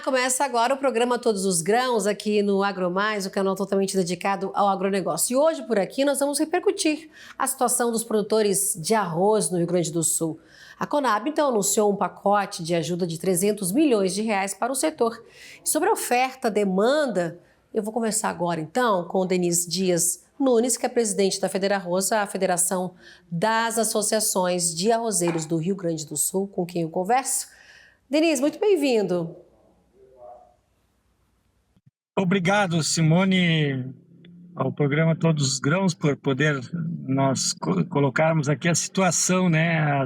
Começa agora o programa Todos os Grãos aqui no AgroMais, o canal totalmente dedicado ao agronegócio. E hoje por aqui nós vamos repercutir a situação dos produtores de arroz no Rio Grande do Sul. A Conab então anunciou um pacote de ajuda de 300 milhões de reais para o setor. E sobre a oferta, demanda, eu vou conversar agora então com Denise Dias Nunes, que é presidente da Federarroz, a Federação das Associações de Arrozeiros do Rio Grande do Sul, com quem eu converso. Denise, muito bem-vindo. Obrigado, Simone, ao programa Todos os Grãos, por poder nós colocarmos aqui a situação, né,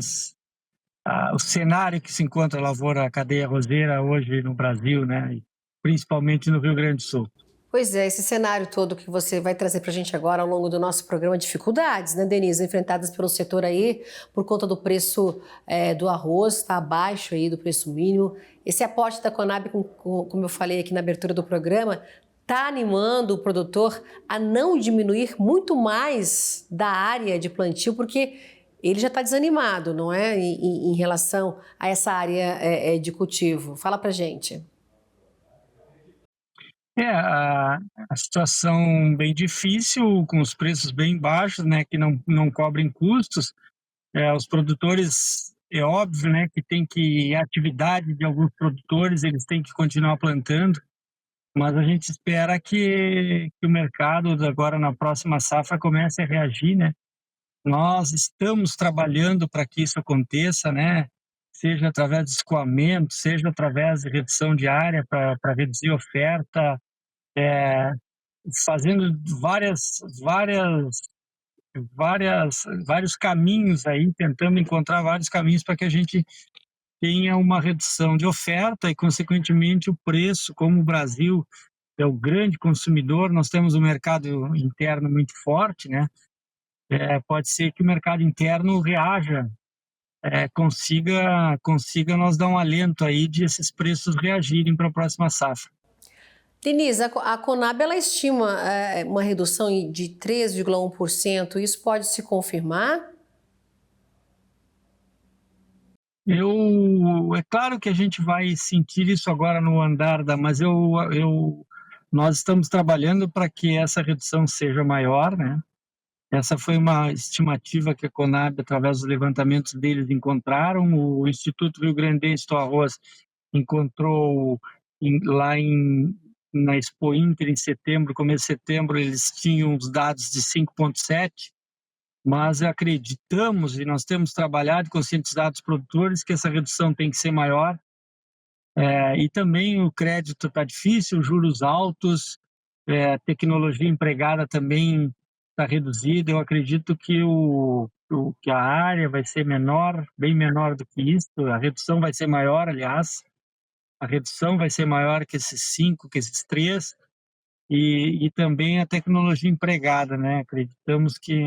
o cenário que se encontra a lavoura, a cadeia arrozeira hoje no Brasil, né, principalmente no Rio Grande do Sul. Pois é, esse cenário todo que você vai trazer para a gente agora ao longo do nosso programa, dificuldades, né, Denise, enfrentadas pelo setor aí por conta do preço do arroz, está abaixo aí do preço mínimo. Esse aporte da Conab, como eu falei aqui na abertura do programa, está animando o produtor a não diminuir muito mais da área de plantio, porque ele já está desanimado, não é, em relação a essa área de cultivo. Fala para gente. A situação bem difícil, com os preços bem baixos, né, que não cobrem custos. Os produtores, é óbvio, né, que tem que, a atividade de alguns produtores, eles têm que continuar plantando, mas a gente espera que o mercado agora na próxima safra comece a reagir, né? Nós estamos trabalhando para que isso aconteça, né? Seja através de escoamento, seja através de redução de área para reduzir a oferta, fazendo vários caminhos aí, tentando encontrar vários caminhos para que a gente tenha uma redução de oferta e, consequentemente, o preço. Como o Brasil é o grande consumidor, nós temos um mercado interno muito forte, né? Pode ser que o mercado interno reaja, consiga nos dar um alento aí de esses preços reagirem para a próxima safra. Denise, a Conab ela estima uma redução de 3,1%. Isso pode se confirmar? É claro que a gente vai sentir isso agora no andar mas nós estamos trabalhando para que essa redução seja maior, né? Essa foi uma estimativa que a Conab, através dos levantamentos deles, encontraram. O Instituto Rio Grandense do Arroz encontrou na Expo Inter, em setembro, começo de setembro, eles tinham os dados de 5,7%, mas acreditamos, e nós temos trabalhado, conscientizado os produtores, que essa redução tem que ser maior. E também o crédito está difícil, juros altos, tecnologia empregada também está reduzida. Eu acredito que a área vai ser menor, bem menor do que isso, a redução vai ser maior, aliás, a redução vai ser maior que esses 5, que esses 3, e também a tecnologia empregada, né? Acreditamos que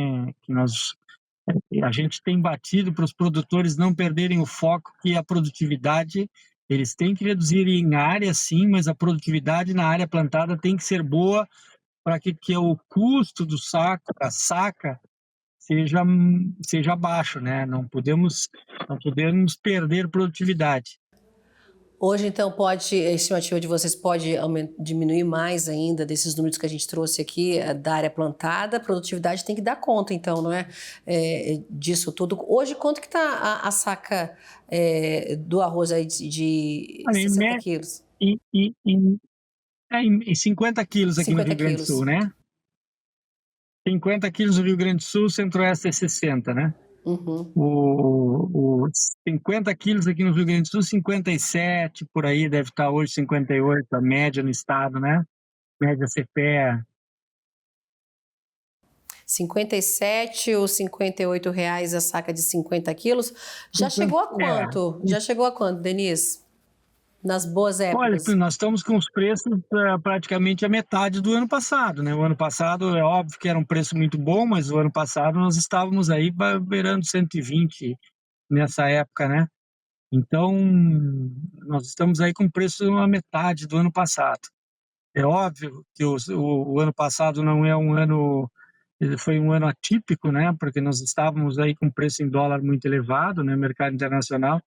a gente tem batido para os produtores não perderem o foco, que a produtividade, eles têm que reduzir em área, sim, mas a produtividade na área plantada tem que ser boa para que o custo do saco, da saca, seja baixo, né? Não podemos perder produtividade. Hoje, então, a estimativa de vocês pode diminuir mais ainda desses números que a gente trouxe aqui da área plantada. A produtividade tem que dar conta, então, não é? Disso tudo. Hoje, quanto que está a saca do arroz aí de 60 quilos? Em 50 quilos aqui no Rio Grande do Sul, né? 50 quilos no Rio Grande do Sul, Centro-Oeste é 60, né? Uhum. O 50 quilos aqui no Rio Grande do Sul, 57, por aí, deve estar hoje 58, a média no estado, né? Média CPE. 57 ou 58 reais a saca de 50 quilos. Já chegou a quanto? Já chegou a quanto, Denise? Nas boas épocas? Olha, nós estamos com os preços praticamente a metade do ano passado, né? O ano passado, é óbvio que era um preço muito bom, mas o ano passado nós estávamos aí beirando 120 nessa época, né? Então, nós estamos aí com preço a metade do ano passado. É óbvio que o ano passado não é um ano, ele foi um ano atípico, né? Porque nós estávamos aí com preço em dólar muito elevado, né? Mercado internacional.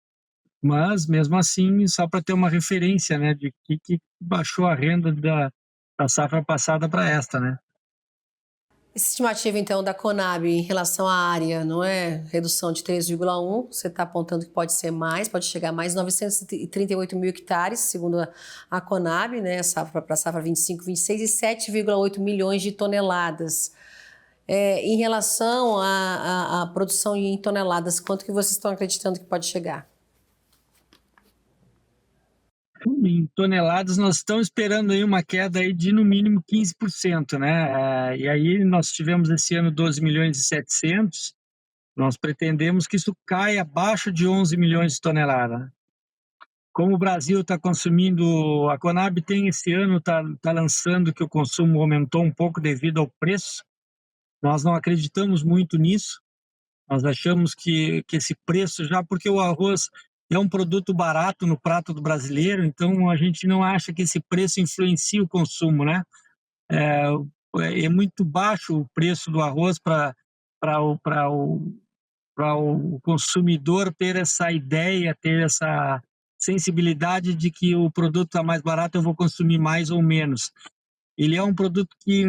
mas mesmo assim, só para ter uma referência, né, de que baixou a renda da safra passada para esta, né? Essa estimativa, então, da Conab em relação à área, não é? Redução de 3,1, você está apontando que pode ser mais, pode chegar a mais 938 mil hectares, segundo a Conab, né? Para a safra 25, 26, e 7,8 milhões de toneladas. Em relação à produção em toneladas, quanto que vocês estão acreditando que pode chegar? Em toneladas, nós estamos esperando aí uma queda aí de no mínimo 15%, né? E aí nós tivemos esse ano 12 milhões e 700, nós pretendemos que isso caia abaixo de 11 milhões de toneladas, né? Como o Brasil está consumindo, a Conab tem esse ano, está lançando que o consumo aumentou um pouco devido ao preço, nós não acreditamos muito nisso, nós achamos que esse preço, já porque o arroz é um produto barato no prato do brasileiro, então a gente não acha que esse preço influencia o consumo, né? É, é muito baixo o preço do arroz para o consumidor ter essa ideia, ter essa sensibilidade de que o produto está mais barato, eu vou consumir mais ou menos. Ele é um produto que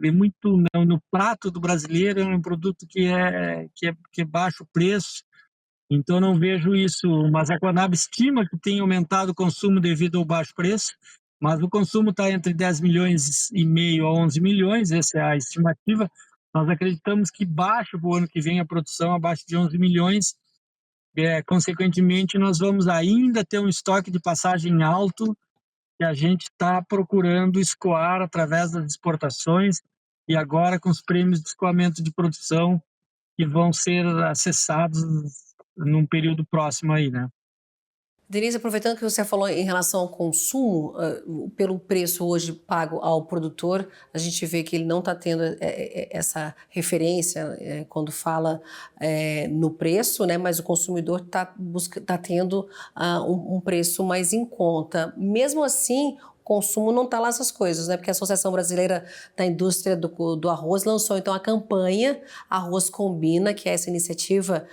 é muito no prato do brasileiro, é um produto que é baixo preço, então não vejo isso, mas a Conab estima que tem aumentado o consumo devido ao baixo preço, mas o consumo está entre 10 milhões e meio a 11 milhões, essa é a estimativa. Nós acreditamos que baixa para o ano que vem a produção abaixo de 11 milhões, consequentemente nós vamos ainda ter um estoque de passagem alto que a gente está procurando escoar através das exportações e agora com os prêmios de escoamento de produção que vão ser acessados num período próximo aí, né? Denise, aproveitando que você falou em relação ao consumo, pelo preço hoje pago ao produtor, a gente vê que ele não está tendo essa referência quando fala no preço, né? Mas o consumidor tá tendo um preço mais em conta. Mesmo assim, o consumo não está lá essas coisas, né? Porque a Associação Brasileira da Indústria do Arroz lançou então a campanha Arroz Combina, que é essa iniciativa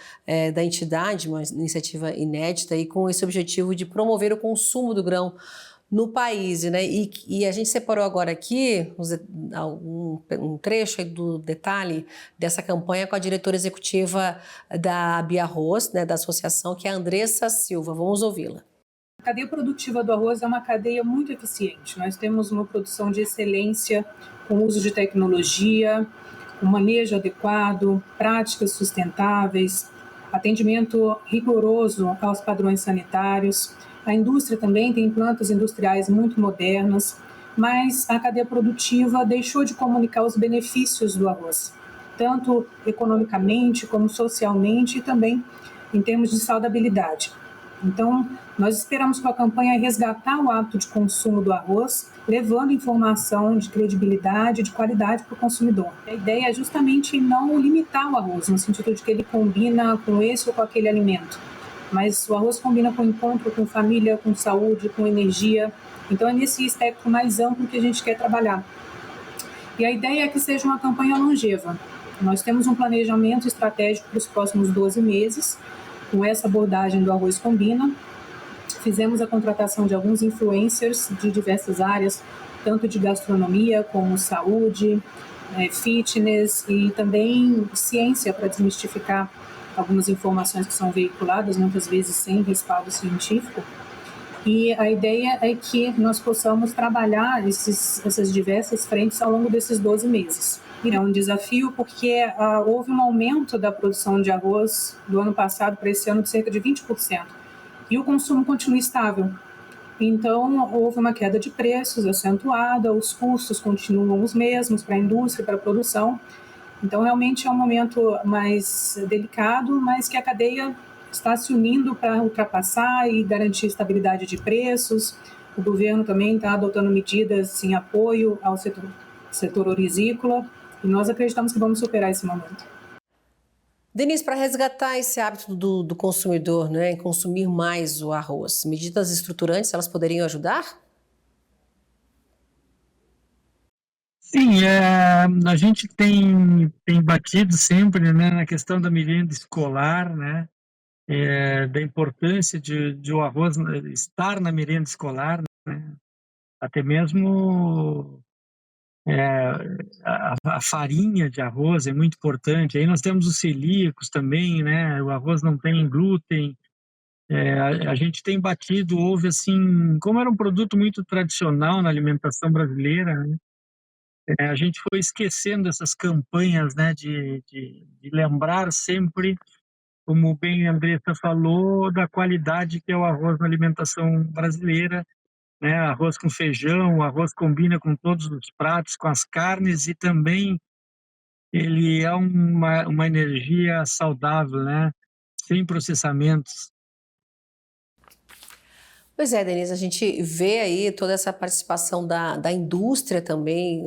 da entidade, uma iniciativa inédita e com esse objetivo de promover o consumo do grão no país, né? E a gente separou agora aqui um trecho aí do detalhe dessa campanha com a diretora executiva da Biarroz, né, da associação, que é a Andressa Silva. Vamos ouvi-la. A cadeia produtiva do arroz é uma cadeia muito eficiente. Nós temos uma produção de excelência, com uso de tecnologia, um manejo adequado, práticas sustentáveis, atendimento rigoroso aos padrões sanitários. A indústria também tem plantas industriais muito modernas, mas a cadeia produtiva deixou de comunicar os benefícios do arroz, tanto economicamente como socialmente e também em termos de saudabilidade. Então, nós esperamos com a campanha resgatar o hábito de consumo do arroz, levando informação de credibilidade e de qualidade para o consumidor. A ideia é justamente não limitar o arroz, no sentido de que ele combina com esse ou com aquele alimento. Mas o arroz combina com encontro, com família, com saúde, com energia. Então, é nesse espectro mais amplo que a gente quer trabalhar. E a ideia é que seja uma campanha longeva. Nós temos um planejamento estratégico para os próximos 12 meses, com essa abordagem do Arroz Combina. Fizemos a contratação de alguns influencers de diversas áreas, tanto de gastronomia como saúde, fitness e também ciência, para desmistificar algumas informações que são veiculadas, muitas vezes sem respaldo científico. E a ideia é que nós possamos trabalhar essas diversas frentes ao longo desses 12 meses. É um desafio porque houve um aumento da produção de arroz do ano passado para esse ano de cerca de 20%. E o consumo continua estável. Então, houve uma queda de preços acentuada, os custos continuam os mesmos para a indústria, para a produção. Então, realmente é um momento mais delicado, mas que a cadeia está se unindo para ultrapassar e garantir estabilidade de preços. O governo também está adotando medidas em apoio ao setor hortícola, e nós acreditamos que vamos superar esse momento. Denise, para resgatar esse hábito do consumidor, né, em consumir mais o arroz, medidas estruturantes, elas poderiam ajudar? Sim, a gente tem batido sempre, né, na questão da merenda escolar, né? da importância de o arroz estar na merenda escolar, né? Até mesmo a farinha de arroz é muito importante. Aí nós temos os celíacos também, né? O arroz não tem glúten. A gente tem batido, houve assim, como era um produto muito tradicional na alimentação brasileira, né? A gente foi esquecendo essas campanhas, né? De lembrar sempre, como bem a Andressa falou, da qualidade que é o arroz na alimentação brasileira, né? Arroz com feijão, o arroz combina com todos os pratos, com as carnes e também ele é uma energia saudável, né? Sem processamentos. Pois é, Denise, a gente vê aí toda essa participação da indústria também,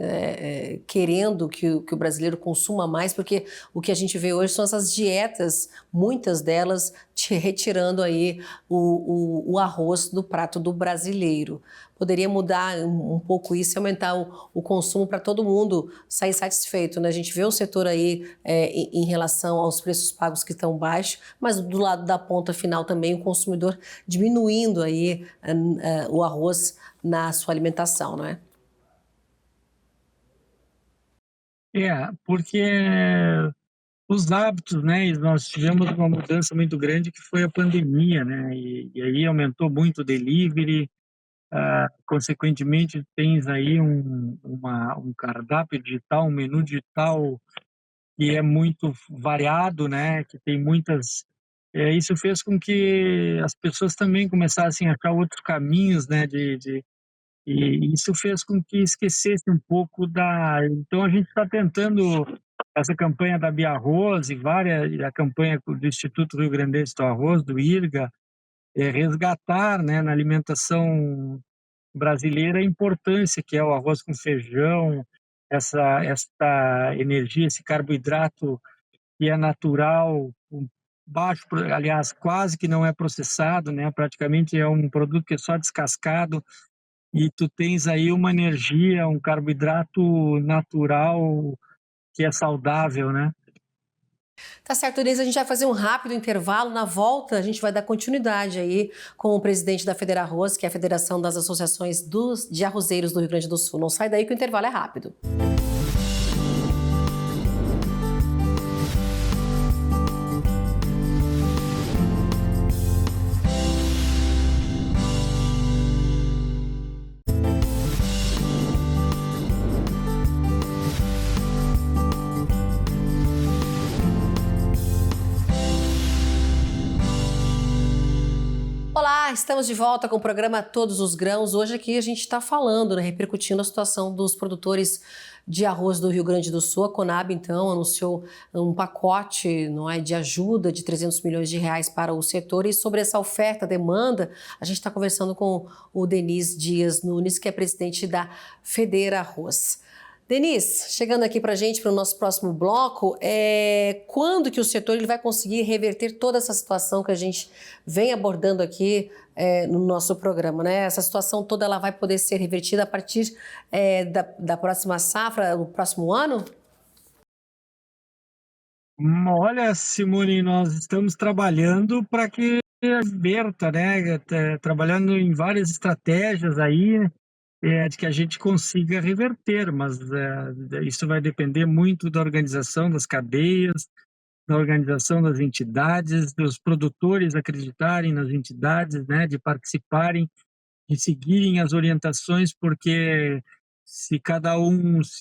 querendo que o brasileiro consuma mais, porque o que a gente vê hoje são essas dietas, muitas delas retirando aí o arroz do prato do brasileiro. Poderia mudar um pouco isso e aumentar o consumo para todo mundo sair satisfeito, né? A gente vê o setor aí em relação aos preços pagos que estão baixos, mas do lado da ponta final também o consumidor diminuindo aí o arroz na sua alimentação, não é? Porque os hábitos, né? E nós tivemos uma mudança muito grande que foi a pandemia, né? E aí aumentou muito o delivery. Consequentemente, tens aí um cardápio digital, um menu digital que é muito variado, né? Que tem muitas. Isso fez com que as pessoas também começassem a achar outros caminhos, né? E isso fez com que esquecesse um pouco da. Então a gente está tentando essa campanha da Bia Arroz e a campanha do Instituto Rio Grandense do Arroz, do IRGA, resgatar, né, na alimentação brasileira a importância que é o arroz com feijão, essa energia, esse carboidrato que é natural, baixo, aliás, quase que não é processado, né? Praticamente é um produto que é só descascado e tu tens aí uma energia, um carboidrato natural que é saudável, né? Tá certo, Denise, a gente vai fazer um rápido intervalo. Na volta, a gente vai dar continuidade aí com o presidente da Federarroz, que é a Federação das Associações de Arrozeiros do Rio Grande do Sul. Não sai daí que o intervalo é rápido. Olá, estamos de volta com o programa Todos os Grãos. Hoje aqui a gente está falando, né, repercutindo a situação dos produtores de arroz do Rio Grande do Sul. A Conab, então, anunciou um pacote, não é, de ajuda de 300 milhões de reais para o setor. E sobre essa oferta, demanda, a gente está conversando com o Denis Dias Nunes, que é presidente da Federarroz. Denis, chegando aqui para a gente, para o nosso próximo bloco, quando que o setor ele vai conseguir reverter toda essa situação que a gente vem abordando aqui no nosso programa, né? Essa situação toda ela vai poder ser revertida a partir da próxima safra, no próximo ano? Olha, Simone, nós estamos trabalhando para que reverta, né? Trabalhando em várias estratégias aí, de que a gente consiga reverter, mas isso vai depender muito da organização das cadeias, da organização das entidades, dos produtores acreditarem nas entidades, né, de participarem, de seguirem as orientações, porque se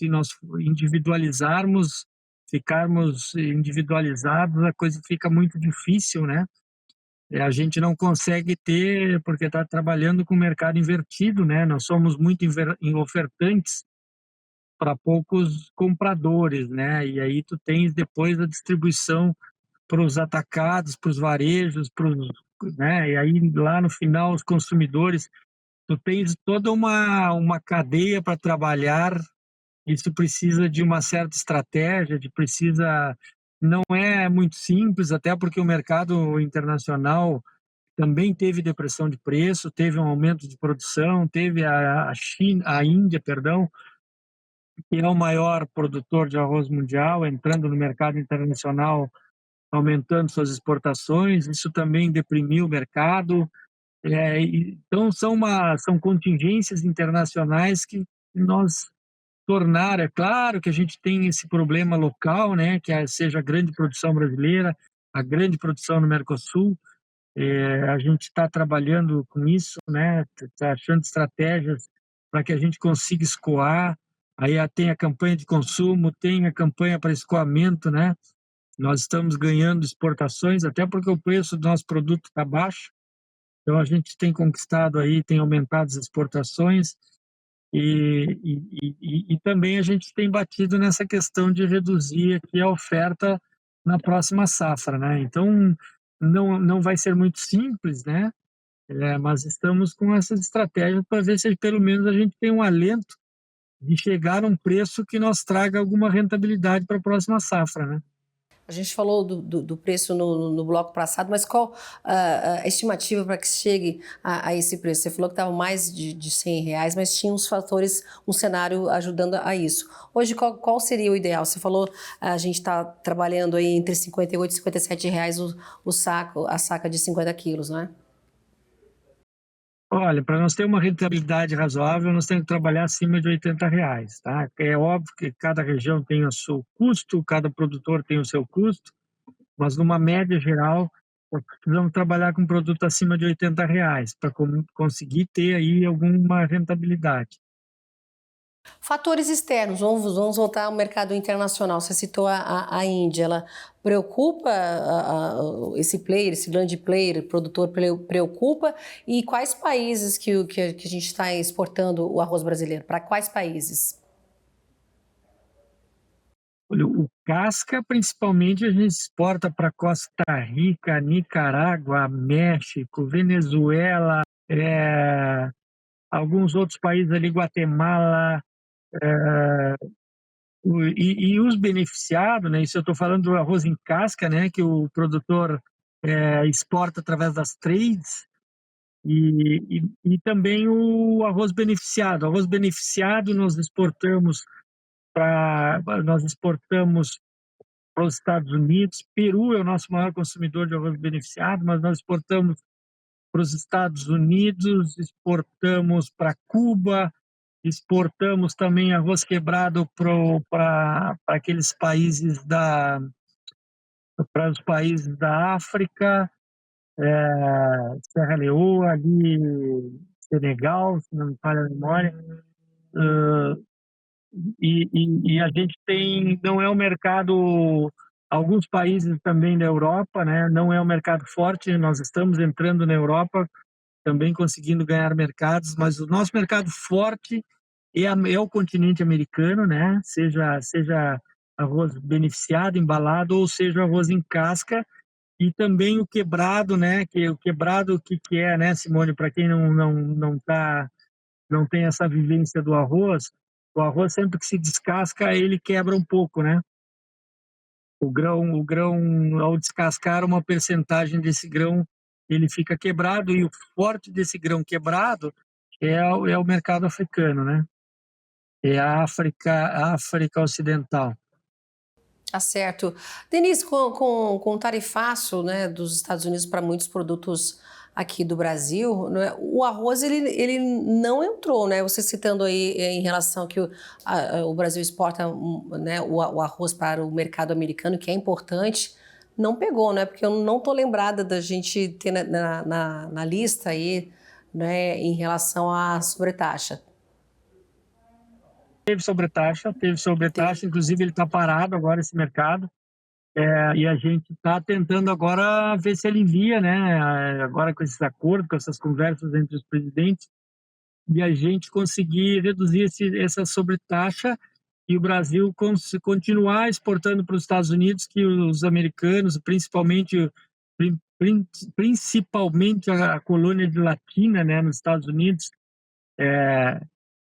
nós individualizarmos, ficarmos individualizados, a coisa fica muito difícil, né? A gente não consegue ter, porque está trabalhando com o mercado invertido, né? Nós somos muito ofertantes para poucos compradores, né? E aí tu tens depois a distribuição para os atacados, para os varejos, né? E aí lá no final os consumidores, tu tens toda uma cadeia para trabalhar. Isso precisa de uma certa estratégia, não é muito simples, até porque o mercado internacional também teve depressão de preço, teve um aumento de produção, teve a Índia, perdão, que é o maior produtor de arroz mundial, entrando no mercado internacional aumentando suas exportações, isso também deprimiu o mercado. Então, são contingências internacionais que nós tornaram. É claro que a gente tem esse problema local, né, que seja a grande produção brasileira, a grande produção no Mercosul. A gente está trabalhando com isso, né, está achando estratégias para que a gente consiga escoar. Aí tem a campanha de consumo, tem a campanha para escoamento, né? Nós estamos ganhando exportações, até porque o preço do nosso produto está baixo. Então, a gente tem conquistado aí, tem aumentado as exportações e também a gente tem batido nessa questão de reduzir aqui a oferta na próxima safra, né? Então, não vai ser muito simples, né? Mas estamos com essas estratégias para ver se pelo menos a gente tem um alento de chegar a um preço que nos traga alguma rentabilidade para a próxima safra, né? A gente falou do preço no bloco passado, mas qual a estimativa para que chegue a esse preço? Você falou que estava mais de R$ 100, mas tinha uns fatores, um cenário ajudando a isso. Hoje, qual seria o ideal? Você falou, a gente está trabalhando aí entre R$ 58 e R$ 57 o saco, a saca de 50 quilos, não é? Olha, para nós ter uma rentabilidade razoável, nós temos que trabalhar acima de R$ 80, tá? É óbvio que cada região tem o seu custo, cada produtor tem o seu custo, mas numa média geral, nós precisamos trabalhar com produto acima de R$ 80 para conseguir ter aí alguma rentabilidade. Fatores externos, vamos voltar ao mercado internacional. Você citou a Índia, ela preocupa esse player, esse grande player, produtor preocupa? E quais países que a gente está exportando o arroz brasileiro? Para quais países? Olha, o casca, principalmente, a gente exporta para Costa Rica, Nicarágua, México, Venezuela, alguns outros países ali, Guatemala. E os beneficiados, né? Isso eu estou falando do arroz em casca, né? Que o produtor exporta através das trades e também o arroz beneficiado. O arroz beneficiado nós exportamos para os Estados Unidos. Peru é o nosso maior consumidor de arroz beneficiado, mas nós exportamos para os Estados Unidos, exportamos para Cuba, exportamos também arroz quebrado para aqueles países para os países da África, Serra Leoa, ali, Senegal, se não me falha a memória. E a gente tem, não é um mercado, alguns países também da Europa, né? Não é um mercado forte, nós estamos entrando na Europa, também conseguindo ganhar mercados, mas o nosso mercado forte é o continente americano, né? Seja arroz beneficiado, embalado, ou seja arroz em casca, e também o quebrado, né? Que o quebrado, o que é, né, Simone? Para quem não tem essa vivência do arroz, o arroz sempre que se descasca, ele quebra um pouco, né? O grão, ao descascar uma percentagem desse grão, ele fica quebrado, e o forte desse grão quebrado é o mercado africano, né? É a África Ocidental. Tá certo. Denise, com o tarifaço, né, dos Estados Unidos para muitos produtos aqui do Brasil, né, o arroz ele não entrou, né? Você citando aí em relação que o Brasil exporta, né, o arroz para o mercado americano, que é importante, não pegou, né? Porque eu não tô lembrada da gente ter na lista aí, né, em relação à sobretaxa. Teve sobretaxa, inclusive ele está parado agora esse mercado, e a gente está tentando agora ver se alivia, né? Agora com esses acordos, com essas conversas entre os presidentes, e a gente conseguir reduzir essa sobretaxa e o Brasil continuar exportando para os Estados Unidos, que os americanos, principalmente a colônia de Latina, né, nos Estados Unidos,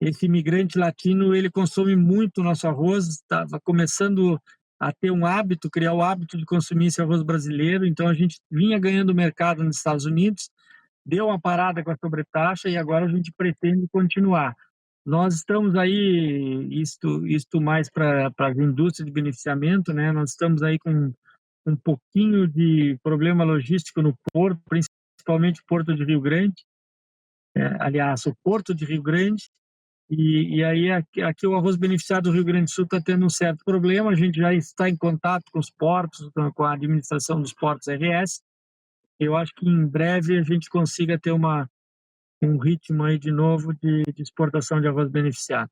esse imigrante latino, ele consome muito o nosso arroz, estava começando a ter um hábito, criar o hábito de consumir esse arroz brasileiro, então a gente vinha ganhando mercado nos Estados Unidos, deu uma parada com a sobretaxa e agora a gente pretende continuar. Nós estamos aí, isto mais para as indústrias de beneficiamento, né? Nós estamos aí com um pouquinho de problema logístico no porto, principalmente o Porto de Rio Grande, aliás, o Porto de Rio Grande, e aí aqui o arroz beneficiado do Rio Grande do Sul está tendo um certo problema, a gente já está em contato com os portos, com a administração dos portos RS, eu acho que em breve a gente consiga ter um ritmo aí de novo de exportação de arroz beneficiado.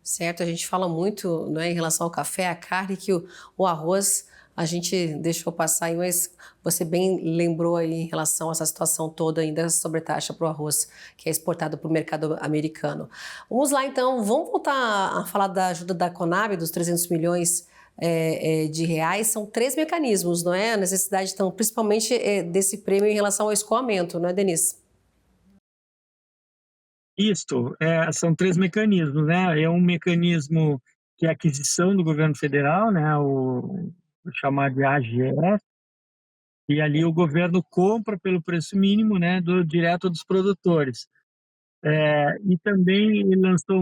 Certo, a gente fala muito, né, em relação ao café, à carne, que o arroz a gente deixou passar aí, mas você bem lembrou aí em relação a essa situação toda ainda sobretaxa para o arroz que é exportado para o mercado americano. Vamos lá então, vamos voltar a falar da ajuda da Conab, dos 300 milhões de reais. São 3 mecanismos, não é? A necessidade, então, principalmente desse prêmio em relação ao escoamento, não é, Denise? Isto, são 3 mecanismos, né? É um mecanismo que é a aquisição do governo federal, né? O chamado de AGS, e ali o governo compra pelo preço mínimo, né? Direto dos produtores. E também ele lançou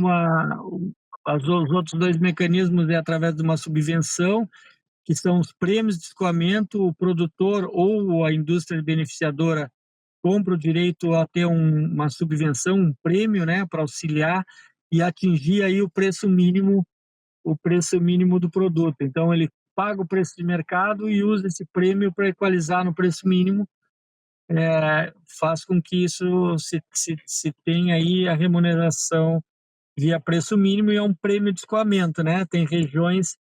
os outros 2 mecanismos através de uma subvenção, que são os prêmios de escoamento, o produtor ou a indústria beneficiadora compra o direito a ter uma subvenção, um prêmio, né, para auxiliar e atingir aí o preço mínimo do produto. Então ele paga o preço de mercado e usa esse prêmio para equalizar no preço mínimo, faz com que isso se tenha aí a remuneração via preço mínimo e é um prêmio de escoamento, né? Tem regiões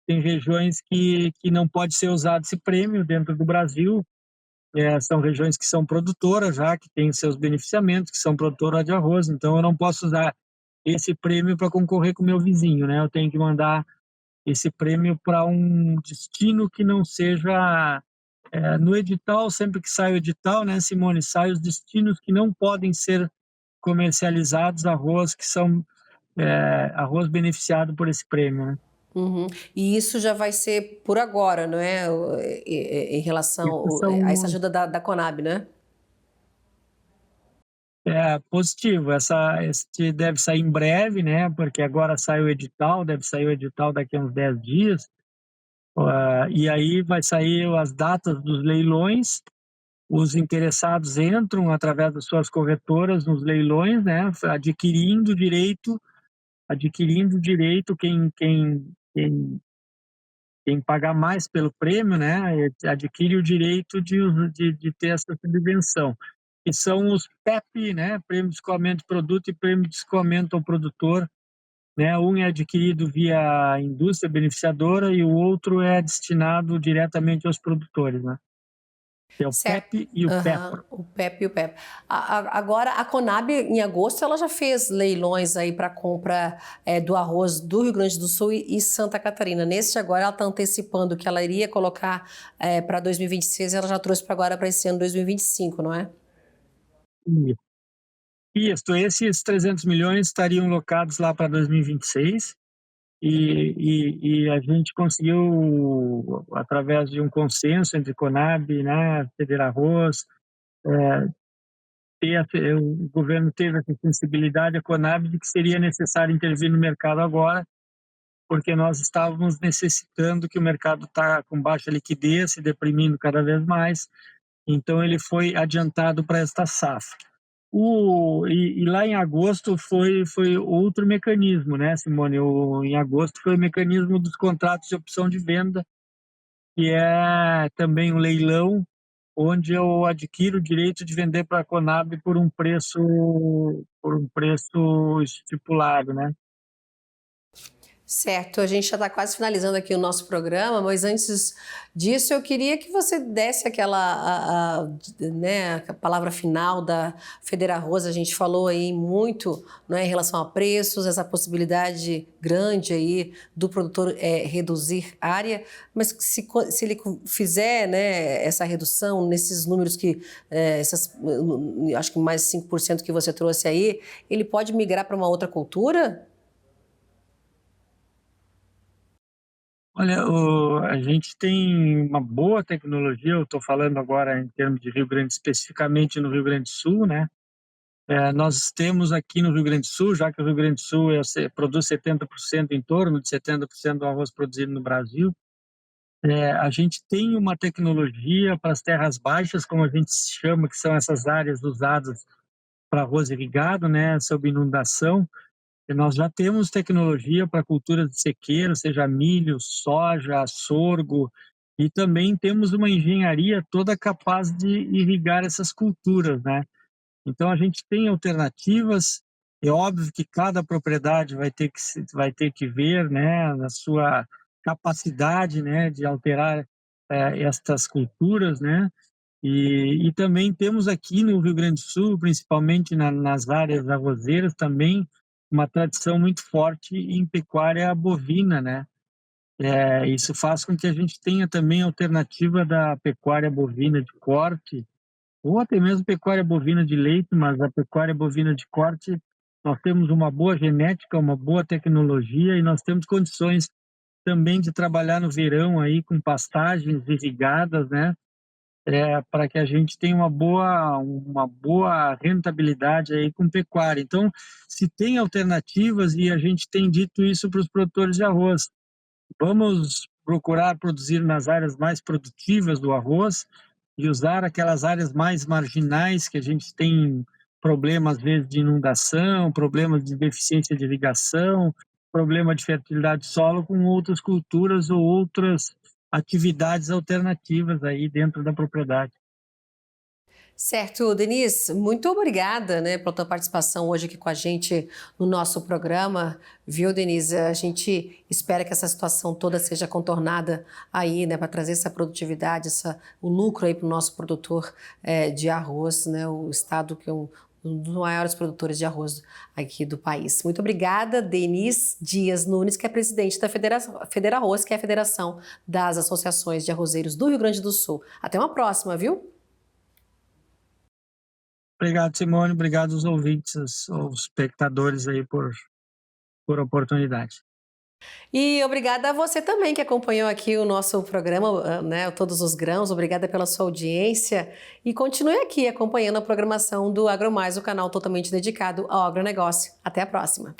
que não pode ser usado esse prêmio dentro do Brasil. São regiões que são produtoras já, que têm seus beneficiamentos, que são produtoras de arroz, então eu não posso usar esse prêmio para concorrer com o meu vizinho, né? Eu tenho que mandar esse prêmio para um destino que não seja no edital, sempre que sai o edital, né, Simone, sai os destinos que não podem ser comercializados arroz que são arroz beneficiado por esse prêmio, né? Uhum. E isso já vai ser por agora, não é? Em relação Esses a essa são ajuda da Conab, né? positivo. Este deve sair em breve, né? Porque agora sai o edital, deve sair o edital daqui a uns 10 dias. E aí vai sair as datas dos leilões. Os interessados entram através das suas corretoras nos leilões, né? Adquirindo direito quem pagar mais pelo prêmio, né, adquire o direito de ter essa subvenção, que são os PEP, né, Prêmio de Escoamento de Produto e Prêmio de Escoamento ao Produtor, né, um é adquirido via indústria beneficiadora e o outro é destinado diretamente aos produtores, né, é o Certo. PEP e o Aham, PEPA. o PEP e o PEP. Agora, a Conab, em agosto, ela já fez leilões aí para compra do arroz do Rio Grande do Sul e Santa Catarina. Nesse agora, ela está antecipando que ela iria colocar para 2026, ela já trouxe para agora para esse ano 2025, não é? Isso, esses 300 milhões estariam locados lá para 2026 e a gente conseguiu, através de um consenso entre Conab, né, Federarroz, o governo teve essa sensibilidade, a Conab, de que seria necessário intervir no mercado agora, porque nós estávamos necessitando, que o mercado está com baixa liquidez, se deprimindo cada vez mais, então ele foi adiantado para esta safra. E lá em agosto foi outro mecanismo, né, Simone? Em agosto foi o mecanismo dos contratos de opção de venda, que é também um leilão, onde eu adquiro o direito de vender para a Conab por um preço estipulado, né? Certo, a gente já está quase finalizando aqui o nosso programa, mas antes disso eu queria que você desse né, a palavra final da Federarroz. A gente falou aí muito, né, em relação a preços, essa possibilidade grande aí do produtor reduzir área, mas se ele fizer, né, essa redução nesses números acho que mais 5% que você trouxe aí, ele pode migrar para uma outra cultura? Olha, a gente tem uma boa tecnologia, eu estou falando agora em termos de Rio Grande, especificamente no Rio Grande do Sul, né? Nós temos aqui no Rio Grande do Sul, já que o Rio Grande do Sul produz 70%, em torno de 70% do arroz produzido no Brasil, A gente tem uma tecnologia para as terras baixas, como a gente chama, que são essas áreas usadas para arroz irrigado, né, sob inundação. E nós já temos tecnologia para culturas de sequeiro, seja milho, soja, sorgo, e também temos uma engenharia toda capaz de irrigar essas culturas, né? Então a gente tem alternativas. É óbvio que cada propriedade vai ter que ver, né, na sua capacidade, né, de alterar estas culturas, né? E também temos aqui no Rio Grande do Sul, principalmente nas áreas arrozeiras, também uma tradição muito forte em pecuária bovina, né? Isso faz com que a gente tenha também a alternativa da pecuária bovina de corte, ou até mesmo pecuária bovina de leite, mas a pecuária bovina de corte, nós temos uma boa genética, uma boa tecnologia e nós temos condições também de trabalhar no verão aí com pastagens irrigadas, né? Para que a gente tenha uma boa rentabilidade aí com pecuária. Então, se tem alternativas, e a gente tem dito isso para os produtores de arroz, vamos procurar produzir nas áreas mais produtivas do arroz e usar aquelas áreas mais marginais que a gente tem problemas, às vezes, de inundação, problemas de deficiência de irrigação, problema de fertilidade do solo com outras culturas ou outras atividades alternativas aí dentro da propriedade. Certo, Denise, muito obrigada, né, pela tua participação hoje aqui com a gente no nosso programa, viu, Denise? A gente espera que essa situação toda seja contornada aí, né, para trazer essa produtividade, o lucro aí para o nosso produtor de arroz, né, o estado que é um dos maiores produtores de arroz aqui do país. Muito obrigada, Denise Dias Nunes, que é presidente da Federarroz, que é a Federação das Associações de Arrozeiros do Rio Grande do Sul. Até uma próxima, viu? Obrigado, Simone. Obrigado aos ouvintes, aos espectadores aí por oportunidade. E obrigada a você também que acompanhou aqui o nosso programa, né, Todos os Grãos. Obrigada pela sua audiência e continue aqui acompanhando a programação do AgroMais, o canal totalmente dedicado ao agronegócio. Até a próxima.